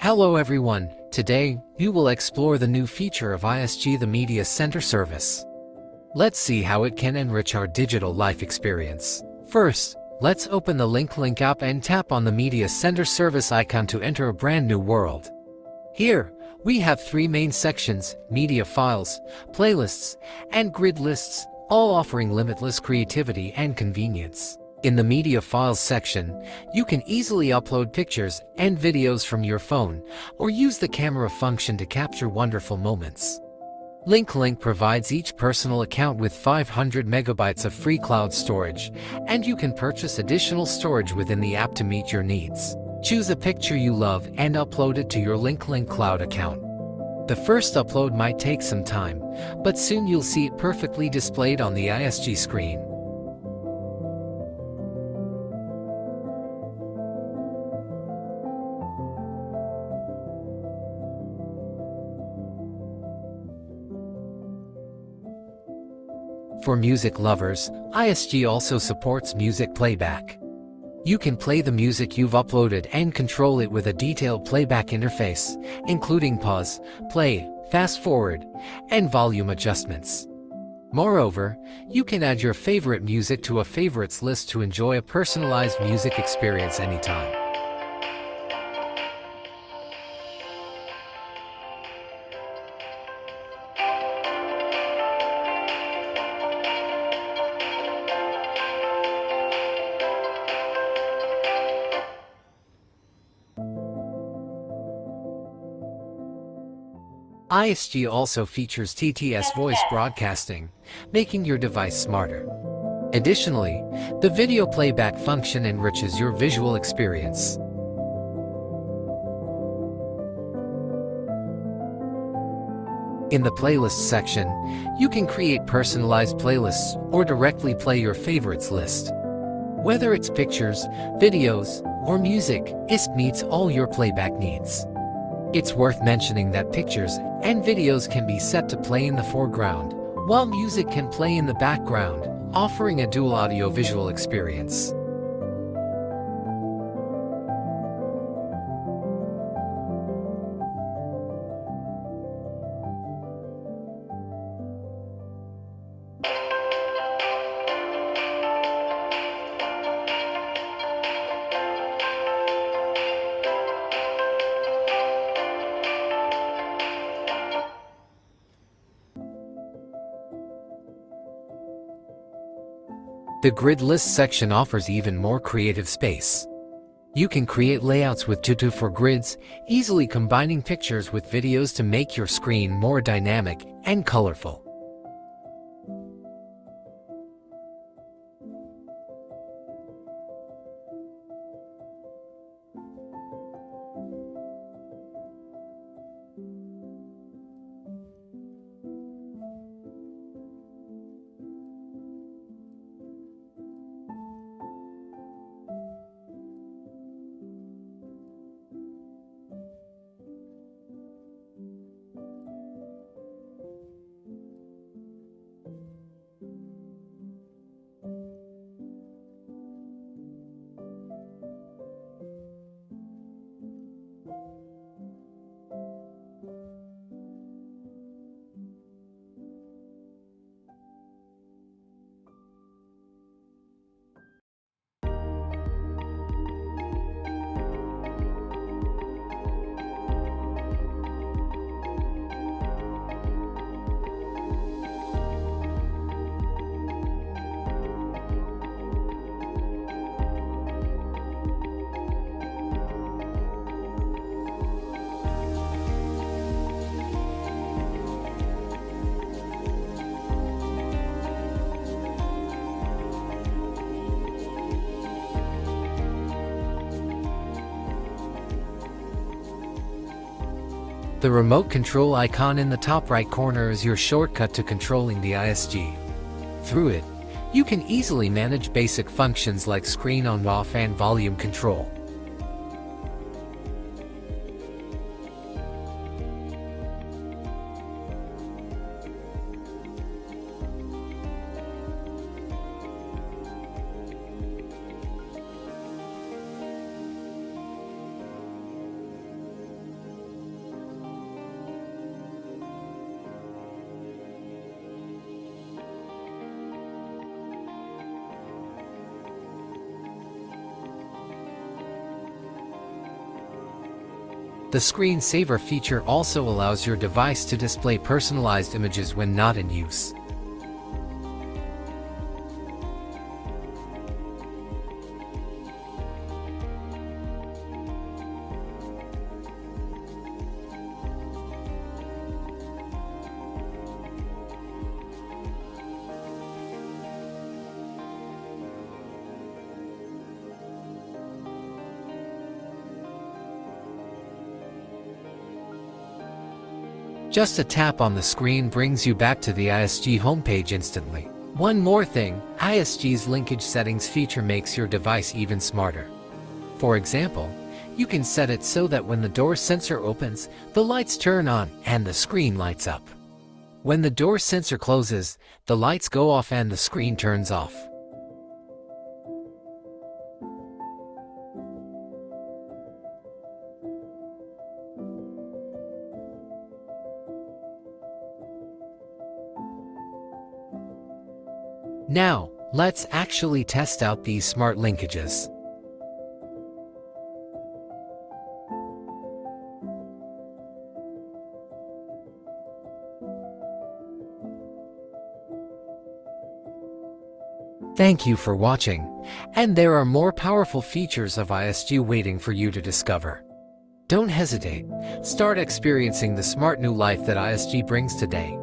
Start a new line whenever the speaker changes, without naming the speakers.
Hello everyone, today we will explore the new feature of iSG, the Media Center service. Let's see how it can enrich our digital life experience. First, let's open the link app and tap on the Media Center service icon to enter a brand new world. Here, we have three main sections: media files, playlists, and grid lists, all offering limitless creativity and convenience. In the Media Files section, you can easily upload pictures and videos from your phone, or use the camera function to capture wonderful moments. Link provides each personal account with 500 megabytes of free cloud storage, and you can purchase additional storage within the app to meet your needs. Choose a picture you love and upload it to your Link cloud account. The first upload might take some time, but soon you'll see it perfectly displayed on the iSG screen. For music lovers, iSG also supports music playback. You can play the music you've uploaded and control it with a detailed playback interface, including pause, play, fast forward, and volume adjustments. Moreover, you can add your favorite music to a favorites list to enjoy a personalized music experience anytime. iSG also features TTS voice broadcasting, making your device smarter. Additionally, the video playback function enriches your visual experience. In the Playlists section, you can create personalized playlists or directly play your favorites list. Whether it's pictures, videos, or music, iSG meets all your playback needs. It's worth mentioning that pictures and videos can be set to play in the foreground, while music can play in the background, offering a dual audio-visual experience. The grid list section offers even more creative space. You can create layouts with tutu for grids, easily combining pictures with videos to make your screen more dynamic and colorful. The remote control icon in the top right corner is your shortcut to controlling the iSG. Through it, you can easily manage basic functions like screen on-off and volume control. The screensaver feature also allows your device to display personalized images when not in use. Just a tap on the screen brings you back to the iSG homepage instantly. One more thing, iSG's linkage settings feature makes your device even smarter. For example, you can set it so that when the door sensor opens, the lights turn on and the screen lights up. When the door sensor closes, the lights go off and the screen turns off. Now, let's actually test out these smart linkages. Thank you for watching, and there are more powerful features of iSG waiting for you to discover. Don't hesitate, start experiencing the smart new life that iSG brings today.